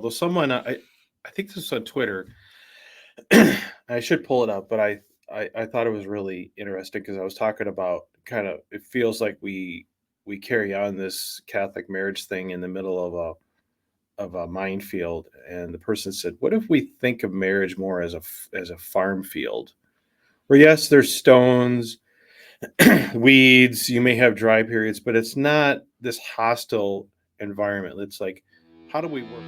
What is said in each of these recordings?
Although someone, I think this was on Twitter. I should pull it up, but I thought it was really interesting because I was talking about kind of it feels like we carry on this Catholic marriage thing in the middle of a minefield, and the person said, "What if we think of marriage more as a farm field, where yes, there's stones, weeds, you may have dry periods, but it's not this hostile environment. It's like, how do we work?"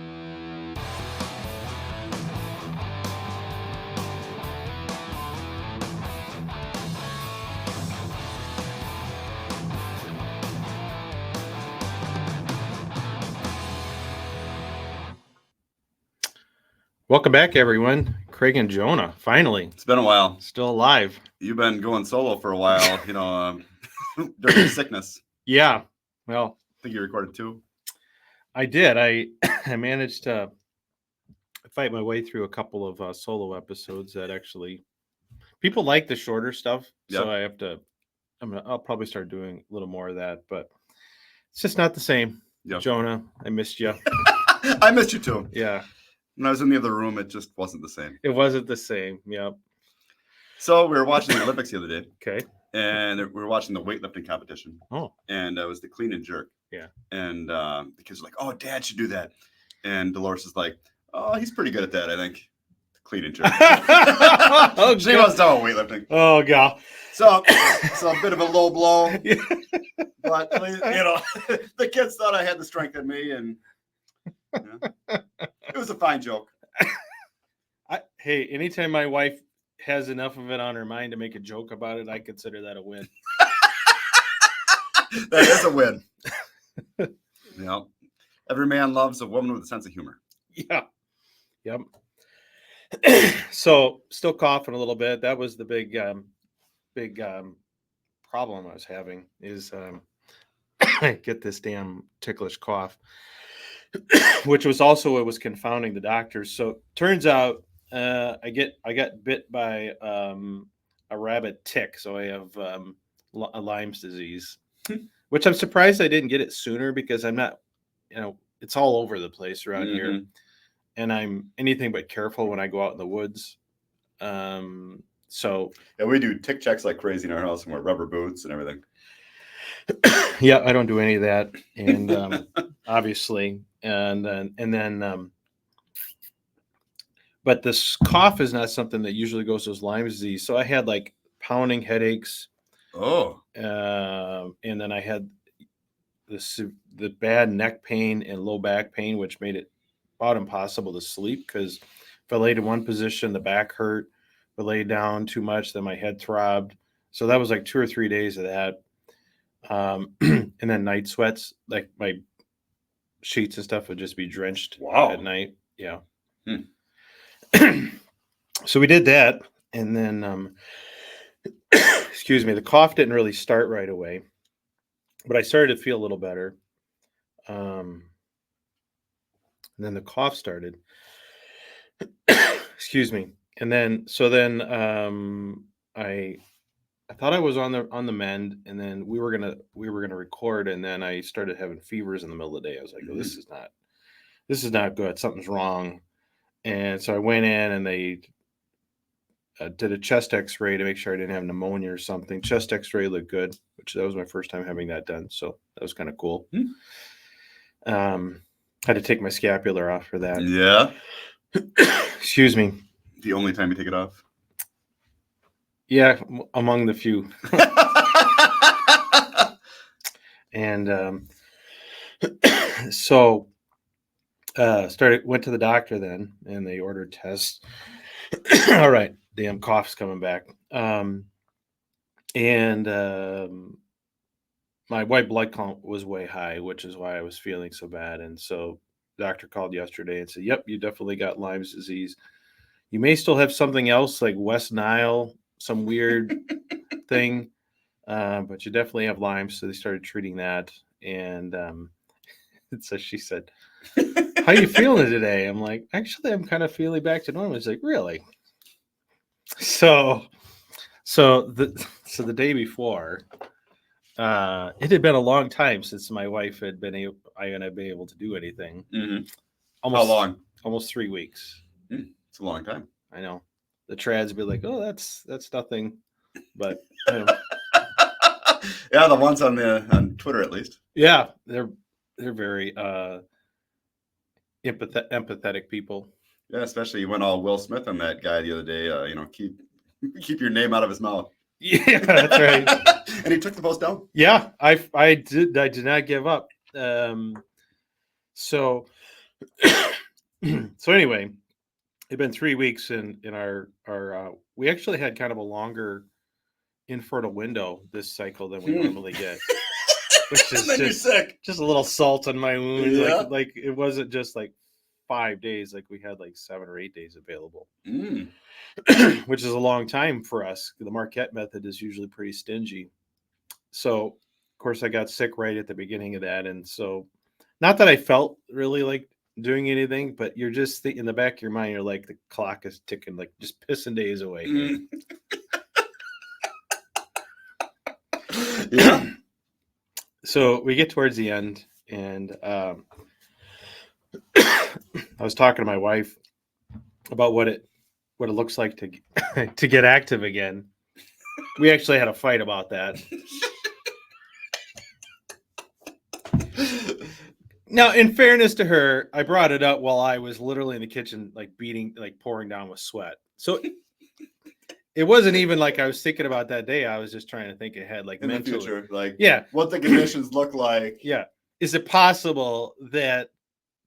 Welcome back, everyone. Craig and Jonah, finally. It's been a while. Still alive. You've been going solo for a while, during your sickness. Yeah. Well, I think you recorded 2. I did. I managed to fight my way through a couple of solo episodes that actually people like the shorter stuff. So I have to. I'll probably start doing a little more of that, but it's just not the same. Yep. Jonah, I missed you. I missed you too. Yeah. When I was in the other room, it just wasn't the same. It wasn't the same. Yep. So we were watching the Olympics the other day. Okay. And we were watching the weightlifting competition. Oh. And it was the clean and jerk. Yeah. And the kids were like, "Oh, Dad should do that." And Dolores is like, "Oh, he's pretty good at that, I think." Clean and jerk. Oh, she was done with weightlifting. Oh, God. So a bit of a low blow. Yeah. But, the kids thought I had the strength in me, and it was a fine joke. Hey, anytime my wife has enough of it on her mind to make a joke about it, I consider that a win. That is a win. Every man loves a woman with a sense of humor. Yeah. Yep. So still coughing a little bit. That was the big problem I was having is I get this damn ticklish cough, which was also it was confounding the doctors. So turns out I got bit by a rabbit tick, so I have a Lyme's disease, which I'm surprised I didn't get it sooner because I'm not, it's all over the place around here. And I'm anything but careful when I go out in the woods. So we do tick checks like crazy in our house and wear rubber boots and everything. Yeah, I don't do any of that, and obviously, and then, but this cough is not something that usually goes with Lyme disease. So I had like pounding headaches. Oh, and then I had the bad neck pain and low back pain, which made it about impossible to sleep because if I laid in one position, the back hurt. If I laid down too much, then my head throbbed. So that was like 2 or 3 days of that. And then night sweats, like my sheets and stuff would just be drenched at night. Yeah. So we did that. And then, excuse me, the cough didn't really start right away, but I started to feel a little better. And then the cough started. Excuse me. And then I thought I was on the mend, and then we were gonna record, and then I started having fevers in the middle of the day. I was like, "Oh, this is not good. Something's wrong." And so I went in, and they did a chest X-ray to make sure I didn't have pneumonia or something. Chest X-ray looked good, which that was my first time having that done, so that was kind of cool. Had to take my scapular off for that. Yeah. Excuse me. The only time you take it off? Yeah, among the few. And so went to the doctor then, and they ordered tests. All right, damn cough's coming back. And my white blood count was way high, which is why I was feeling so bad. And so the doctor called yesterday and said, "Yep, you definitely got Lyme's disease. You may still have something else like West Nile, some weird thing, but you definitely have Lyme." So they started treating that. And so she said, "How you feeling today?" I'm like, "Actually, I'm kind of feeling back to normal." She's like, "Really?" So the day before, it had been a long time since my wife had been able to do anything. almost How long? Almost 3 weeks. It's a long time. I know. The trads be like, oh, that's nothing. But yeah, the ones on Twitter at least. yeah, they're very empathetic people. Yeah, especially you went all Will Smith on that guy the other day. Keep your name out of his mouth. Yeah, that's right. And he took the post down. Yeah, I did not give up. So so anyway, it'd been 3 weeks in our we actually had kind of a longer infertile window this cycle than we normally get. Which is then you're sick. Just a little salt on my wounds. Yeah. Like it wasn't just like 5 days, like we had like 7 or 8 days available. Which is a long time for us. The Marquette method is usually pretty stingy. So of course I got sick right at the beginning of that. And so not that I felt really like doing anything, but you're just in the back of your mind, you're like, the clock is ticking, like just pissing days away. Yeah. So we get towards the end, and I was talking to my wife about what it looks like to get active again. We actually had a fight about that. Now, in fairness to her, I brought it up while I was literally in the kitchen, like pouring down with sweat. So it wasn't even like I was thinking about that day. I was just trying to think ahead, like in mentally. the future, like what the conditions look like. Yeah. Is it possible that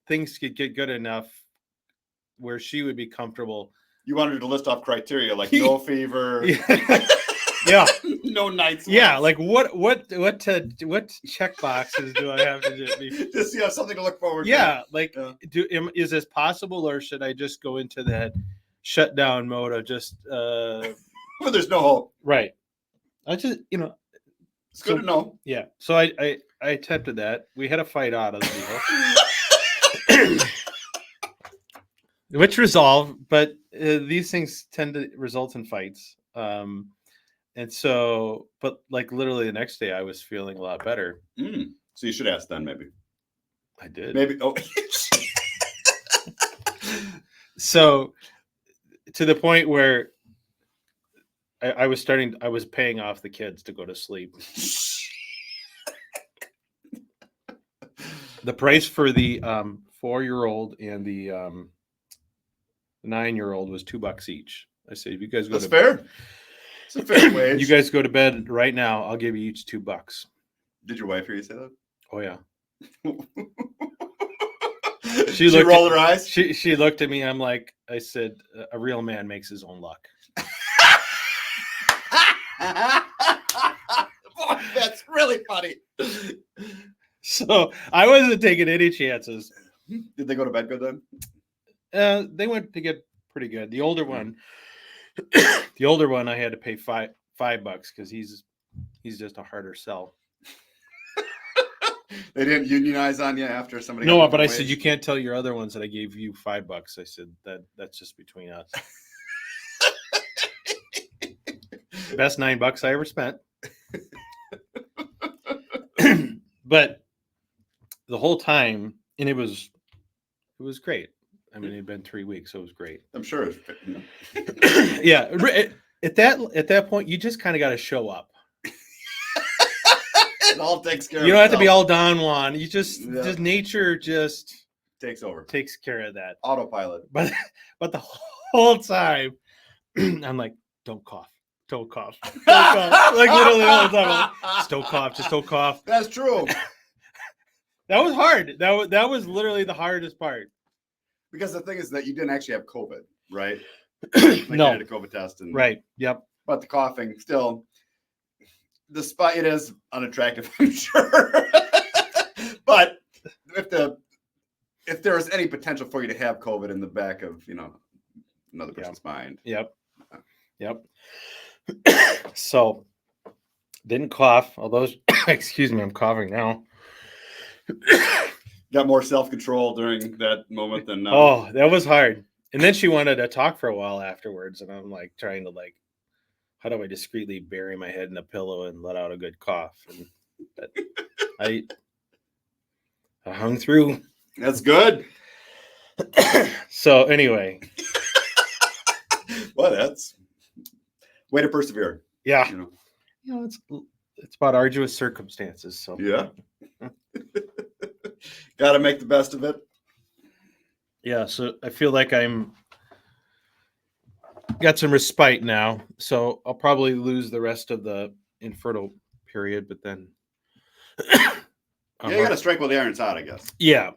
things could get good enough where she would be comfortable? You wanted to list off criteria like no fever. Yeah. No nights. Yeah, like what check boxes do I have to do? Just have something to look forward to. Yeah, like is this possible, or should I just go into that shutdown mode of just well, there's no hope. Right. I just it's good to know. Yeah. So I attempted that. We had a fight out of the deal. Which resolved, but these things tend to result in fights. And so, but like literally the next day I was feeling a lot better. So you should ask then, maybe. I did. Maybe. Oh. So to the point where I was paying off the kids to go to sleep. The price for the 4-year-old and the 9-year-old was $2 each. I said, if you guys go That's fair. It's a fair wage. You guys go to bed right now, I'll give you each $2. Did your wife hear you say that? Oh yeah. She rolled her eyes. She looked at me. I said, a real man makes his own luck. Boy, that's really funny. So I wasn't taking any chances. Did they go to bed good then? They went to get pretty good. The older one, I had to pay $5 because he's just a harder sell. They didn't unionize on you after somebody. No, but I said you can't tell your other ones that I gave you $5. I said that's just between us. Best $9 I ever spent. But the whole time, and it was great. I mean, it had been 3 weeks, so it was great. I'm sure. Yeah, at that point, you just kind of got to show up. It all takes care. You don't have to be all Don Juan. You just nature just takes care of that. Autopilot. But the whole time, I'm like, don't cough. Don't cough. Don't cough. Like literally all the time. Like, just don't cough. Just don't cough. That's true. That was hard. That was literally the hardest part. Because the thing is that you didn't actually have COVID, right? Like no. You did a COVID test. Right. Yep. But the coughing still, despite it is unattractive, I'm sure. But if there is any potential for you to have COVID in the back of, another person's mind. Yep. So didn't cough, although excuse me, I'm coughing now. Got more self-control during that moment than now. Oh, that was hard. And then she wanted to talk for a while afterwards, and I'm like trying to how do I discreetly bury my head in a pillow and let out a good cough? And I hung through. That's good. So anyway, Well, that's way to persevere. yeah, You know. it's about arduous circumstances. So Yeah. Got to make the best of it. yeah, so I feel like I'm got some respite now. So I'll probably lose the rest of the infertile period, but then Yeah, you got to strike while the iron's hot, I guess. yeah.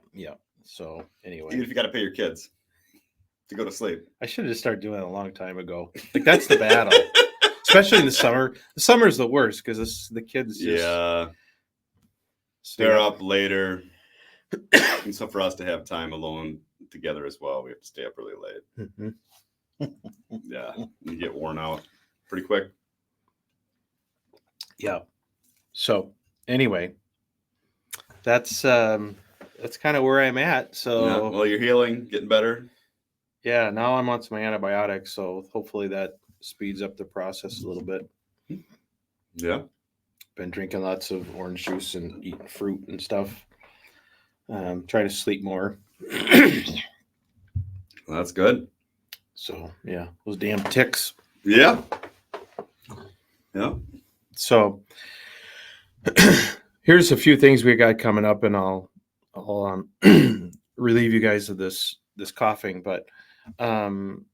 So Even anyway, if you got to pay your kids to go to sleep. I should have just started doing that a long time ago. Like that's the battle, especially in the summer. The summer is the worst because the kids just stay they're up later. And so for us to have time alone together as well, we have to stay up really late. Mm-hmm. Yeah, you get worn out pretty quick. Yeah. So anyway, that's kind of where I'm at. So Yeah, well, you're healing, getting better. yeah, now I'm on some antibiotics, so hopefully that speeds up the process a little bit. Yeah. Been drinking lots of orange juice and eating fruit and stuff. Trying to sleep more. Well, that's good. So yeah, those damn ticks. Yeah. Yeah. So here's a few things we got coming up, and I'll relieve you guys of this coughing. But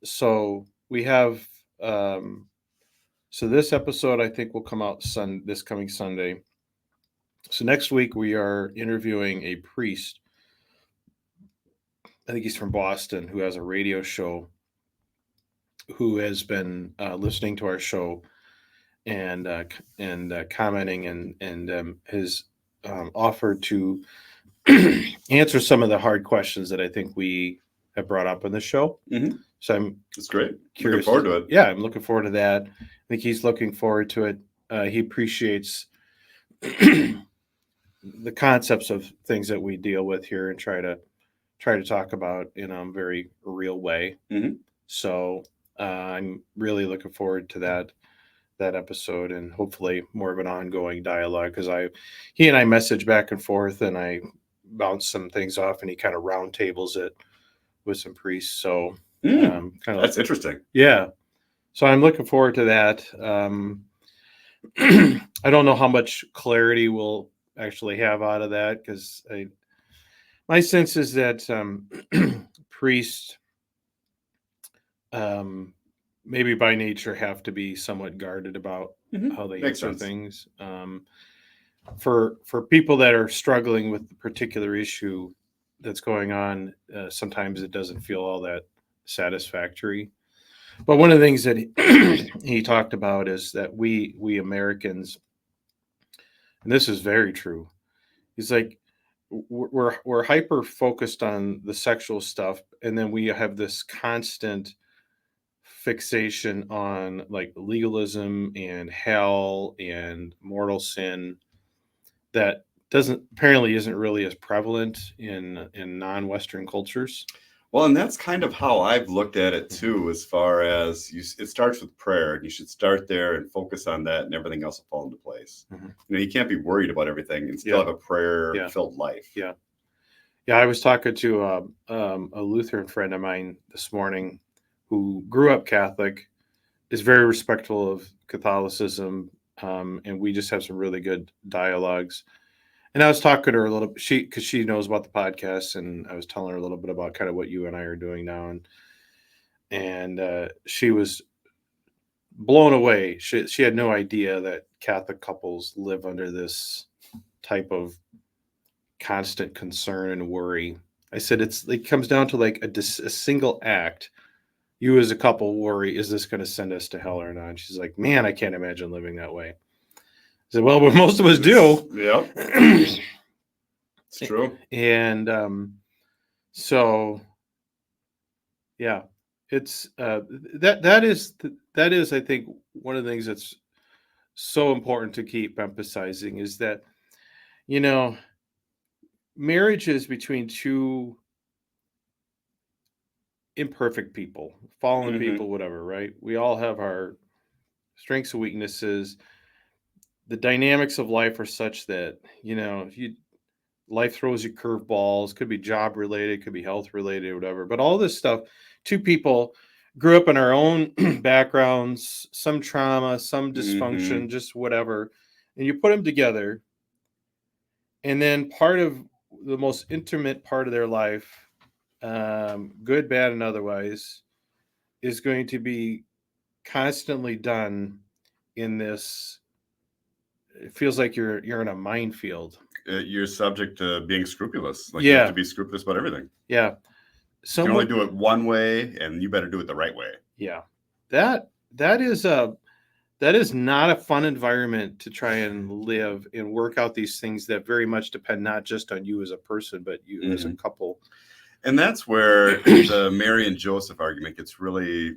so we have so this episode I think will come out this coming Sunday. So next week we are interviewing a priest. I think he's from Boston who has a radio show. Who has been listening to our show and commenting and has offered to answer some of the hard questions that I think we have brought up on the show. Mm-hmm. So I'm That's great. Curious. Looking forward to it. Yeah, I'm looking forward to that. I think he's looking forward to it. He appreciates the concepts of things that we deal with here and try to talk about in a very real way. Mm-hmm. So I'm really looking forward to that episode and hopefully more of an ongoing dialogue because he and I message back and forth and I bounce some things off and he kind of round tables it with some priests. So kind of that's interesting. Yeah. So I'm looking forward to that. I don't know how much clarity we'll actually have out of that because my sense is that priests maybe by nature have to be somewhat guarded about how they Makes answer sense. things. For people that are struggling with the particular issue that's going on, sometimes it doesn't feel all that satisfactory. But one of the things that he talked about is that we Americans, and this is very true. He's like, we're hyper focused on the sexual stuff, and then we have this constant fixation on like legalism and hell and mortal sin that doesn't apparently isn't really as prevalent in non-Western cultures. Well, and that's kind of how I've looked at it too, as far as it starts with prayer, and you should start there and focus on that, and everything else will fall into place. Mm-hmm. You can't be worried about everything and still have a prayer-filled life. Yeah. I was talking to a Lutheran friend of mine this morning who grew up Catholic, is very respectful of Catholicism, and we just have some really good dialogues. And I was talking to her a little bit, because she knows about the podcast, and I was telling her a little bit about kind of what you and I are doing now, and she was blown away. She had no idea that Catholic couples live under this type of constant concern and worry. I said it comes down to like a single act. You as a couple worry, is this going to send us to hell or not? And she's like, man, I can't imagine living that way. I said, well, most of us do. Yeah. It's true. And so yeah, it's that is I think one of the things that's so important to keep emphasizing is that marriage is between two imperfect people, fallen people, whatever, right? We all have our strengths and weaknesses. The dynamics of life are such that life throws you curveballs, could be job related, could be health related, whatever. But all this stuff, two people grew up in our own backgrounds, some trauma, some Mm-hmm. dysfunction, just whatever. And you put them together. And then part of the most intimate part of their life, good, bad, and otherwise, is going to be constantly done in this. It feels like you're in a minefield. You're subject to being scrupulous. Like you have to Yeah, be scrupulous about everything. yeah. You can only Someone, do it one way, and you better do it the right way. yeah. That is a that is not a fun environment to try and live and work out these things that very much depend not just on you as a person, but you as a Mm-hmm. couple. And that's where the Mary and Joseph argument gets really.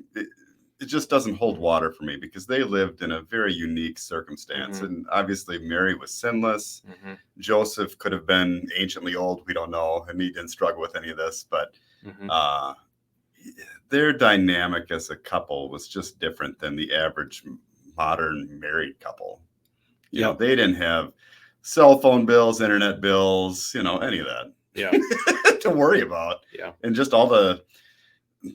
It just doesn't hold water for me because they lived in a very unique circumstance. Mm-hmm. And obviously, Mary was sinless. Mm-hmm. Joseph could have been anciently old. We don't know. And he didn't struggle with any of this. But Mm-hmm. uh, their dynamic as a couple was just different than the average modern married couple. You know, Yep. they didn't have cell phone bills, internet bills, any of that Yeah. to worry about. Yeah. And just all the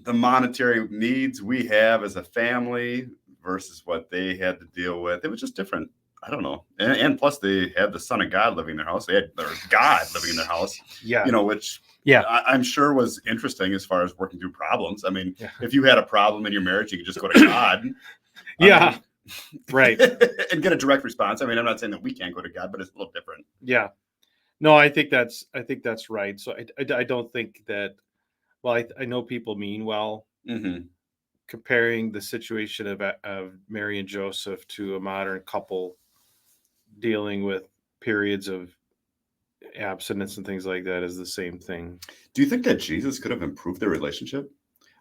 monetary needs we have as a family versus what they had to deal with. It was just different. I don't know. And plus they had the Son of God living in their house. They had their God living in their house, Yeah. which Yeah. I'm sure was interesting as far as working through problems. I mean, Yeah. if you had a problem in your marriage, you could just go to God. Yeah. Right. And get a direct response. I mean, I'm not saying that we can't go to God, but it's a little different. Yeah. No, I think that's right. So I don't think that. Well, I know people mean well. Mm-hmm. Comparing the situation of Mary and Joseph to a modern couple dealing with periods of abstinence and things like that is the same thing. Do you think that Jesus could have improved their relationship?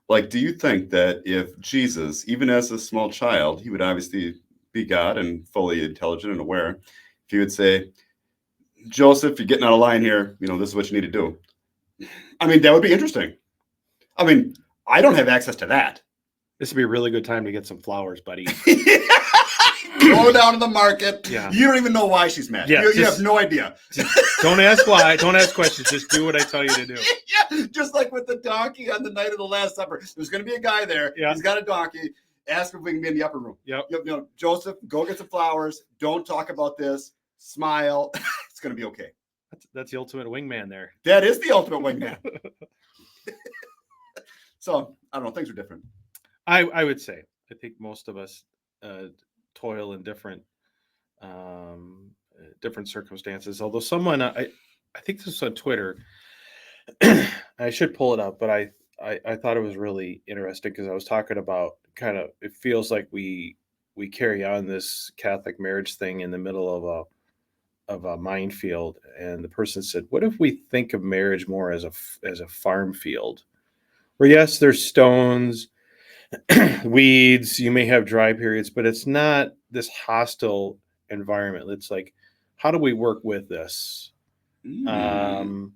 Like, do you think that if Jesus, even as a small child, he would obviously be God and fully intelligent and aware, if he would say, Joseph, you're getting out of line here, this is what you need to do. I mean, that would be interesting. I mean, I don't have access to that. This would be a really good time to get some flowers, buddy. Go down to the market. Yeah. You don't even know why she's mad. Yeah, you have no idea. Don't ask why. Don't ask questions. Just do what I tell you to do. Yeah, just like with the donkey on the night of the Last Supper. There's going to be a guy there. Yeah. He's got a donkey. Ask if we can be in the upper room. Yep. Joseph, go get some flowers. Don't talk about this. Smile. It's going to be okay. That's the ultimate wingman there. That is the ultimate wingman. So, I don't know. Things are different. I would say. I think most of us toil in different circumstances. Although someone, I think this was on Twitter. I should pull it up, but I thought it was really interesting because I was talking about kind of, it feels like we carry on this Catholic marriage thing in the middle of a minefield, and the person said, "What if we think of marriage more as a farm field, where yes, there's stones, weeds, you may have dry periods, but it's not this hostile environment. It's like, how do we work with this?" And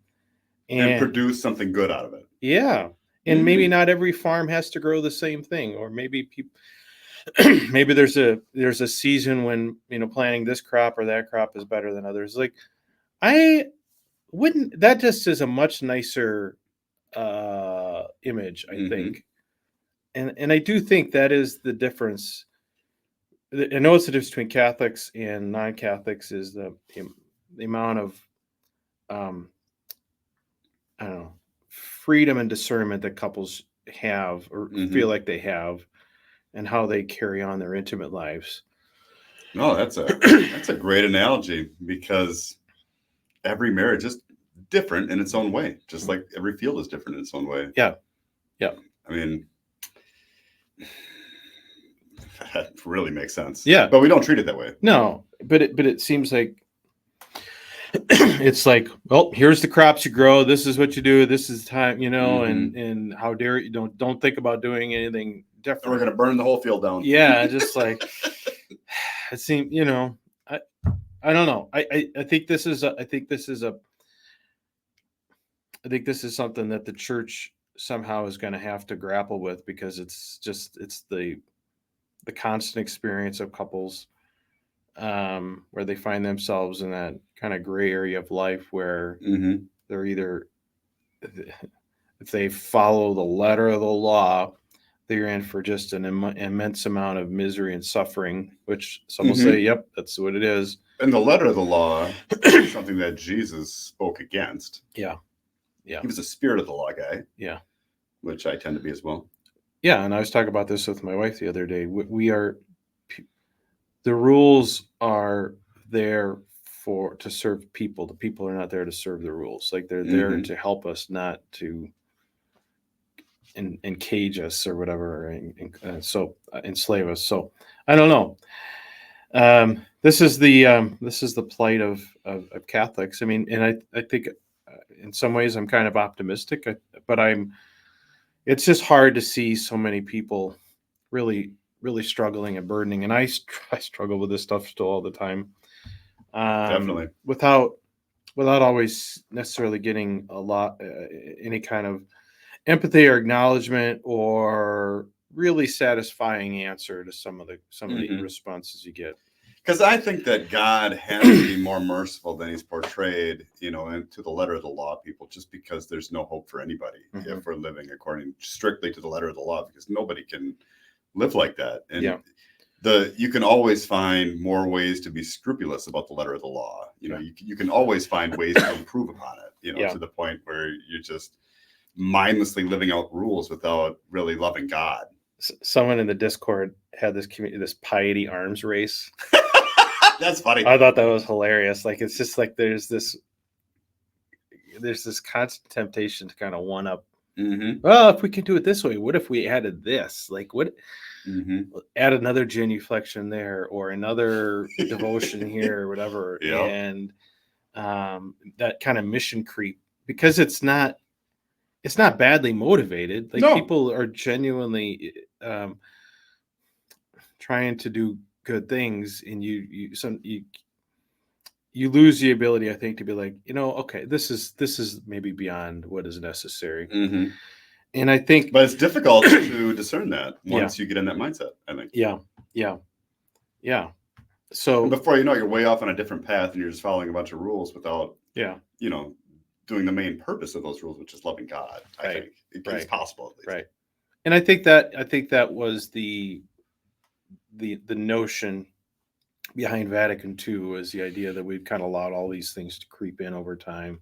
And produce something good out of it. yeah. And maybe not every farm has to grow the same thing, or maybe people maybe there's a season when planting this crop or that crop is better than others. Like, I wouldn't, that just is a much nicer image, I think. And I do think that is the difference. I know it's the difference between Catholics and non-Catholics is the amount of I don't know, freedom and discernment that couples have or feel like they have, and how they carry on their intimate lives. No, that's a great analogy because every marriage is different in its own way, just like every field is different in its own way. Yeah. Yeah. I mean, that really makes sense. Yeah. But we don't treat it that way. No, but it seems like it's like, well, here's the crops you grow. This is what you do. This is time, and how dare you don't think about doing anything different. We're going to burn the whole field down. Yeah. Just like, it seems, I don't know. I think this is something that the church somehow is going to have to grapple with, because it's the constant experience of couples where they find themselves in that kind of gray area of life where Mm-hmm. they're either, if they follow the letter of the law, they're in for just an immense amount of misery and suffering, which some will say, Mm-hmm. yep, that's what it is. And the letter of the law is something that Jesus spoke against. Yeah. Yeah. He was a spirit of the law guy. Yeah. Which I tend to be as well. Yeah. And I was talking about this with my wife the other day. We are, the rules are there to serve people. The people are not there to serve the rules. Like they're there Mm-hmm. to help us, not to cage us or whatever, and so enslave us. So I don't know. This is the plight of Catholics. I mean, and I think in some ways I'm kind of optimistic, but it's just hard to see so many people really struggling and burdening, and I struggle with this stuff still all the time. Definitely. Without always necessarily getting a lot any kind of empathy or acknowledgement or really satisfying answer to some of the Mm-hmm. responses you get. Because I think that God has to be more merciful than he's portrayed, into the letter of the law, people, just because there's no hope for anybody if we're living according strictly to the letter of the law, because nobody can live like that. And you can always find more ways to be scrupulous about the letter of the law. You can always find ways to improve upon it, to the point where you're just mindlessly living out rules without really loving God. Someone in the Discord had this piety arms race. That's funny. I thought that was hilarious. Like, it's just like there's this constant temptation to kind of one up. Mm-hmm. Well, if we can do it this way, what if we added this? Like, what? Mm-hmm. Add another genuflection there, or another devotion here, or whatever. Yep. And that kind of mission creep, because it's not badly motivated. Like, people are genuinely trying to do good things, and you lose the ability, I think, to be like, okay, this is maybe beyond what is necessary. Mm-hmm. And I think, but it's difficult to discern that once you get in that mindset, I think. Yeah. So and before you know it, you're way off on a different path, and you're just following a bunch of rules without, doing the main purpose of those rules, which is loving God. I think it's possible, at least. Right. And I think that was the notion behind Vatican II, was the idea that we'd kind of allowed all these things to creep in over time,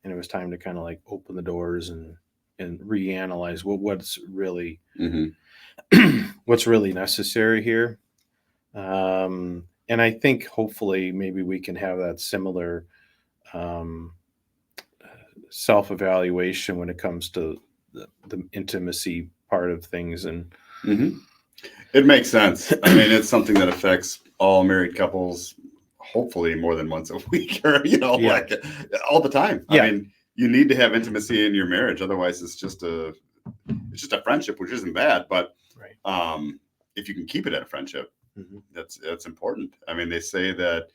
and it was time to kind of like open the doors and reanalyze what's really what's really necessary here. And I think hopefully maybe we can have that similar self-evaluation when it comes to the intimacy part of things. And it makes sense. I mean, it's something that affects all married couples, hopefully more than once a week, or like all the time. I mean, you need to have intimacy in your marriage, otherwise it's just a friendship, which isn't bad, but if you can keep it at a friendship, that's important. I mean, they say that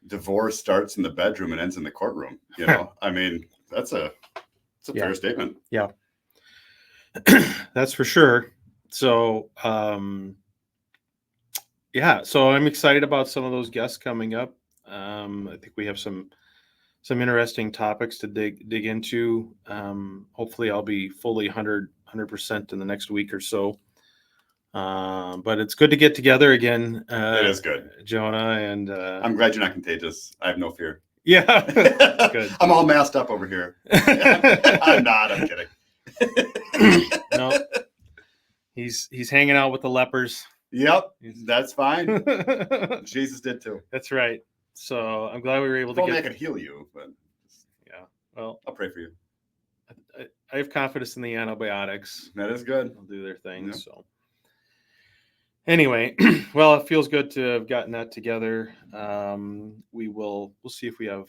divorce starts in the bedroom and ends in the courtroom. I mean, that's a fair statement. Yeah. That's for sure. So so I'm excited about some of those guests coming up. I think we have some interesting topics to dig into. Hopefully I'll be fully 100% in the next week or so. But it's good to get together again. It is good, Jonah, and I'm glad you're not contagious. I have no fear. Yeah, good. I'm all masked up over here. I'm not. I'm kidding. No, he's hanging out with the lepers. Yep, that's fine. Jesus did too. That's right. So I'm glad we were able to I could heal you, but well, I'll pray for you. I have confidence in the antibiotics. That is good. They'll do their thing. Yep. So anyway, well, it feels good to have gotten that together. We'll see if we have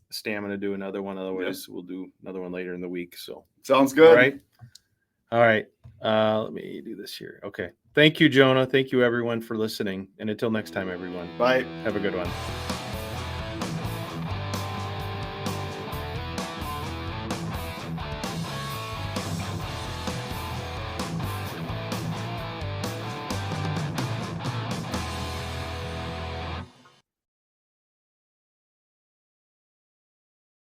stamina to do another one. Otherwise, we'll do another one later in the week. So sounds good. All right. Let me do this here. Okay. Thank you, Jonah. Thank you, everyone, for listening. And until next time, everyone. Bye. Have a good one.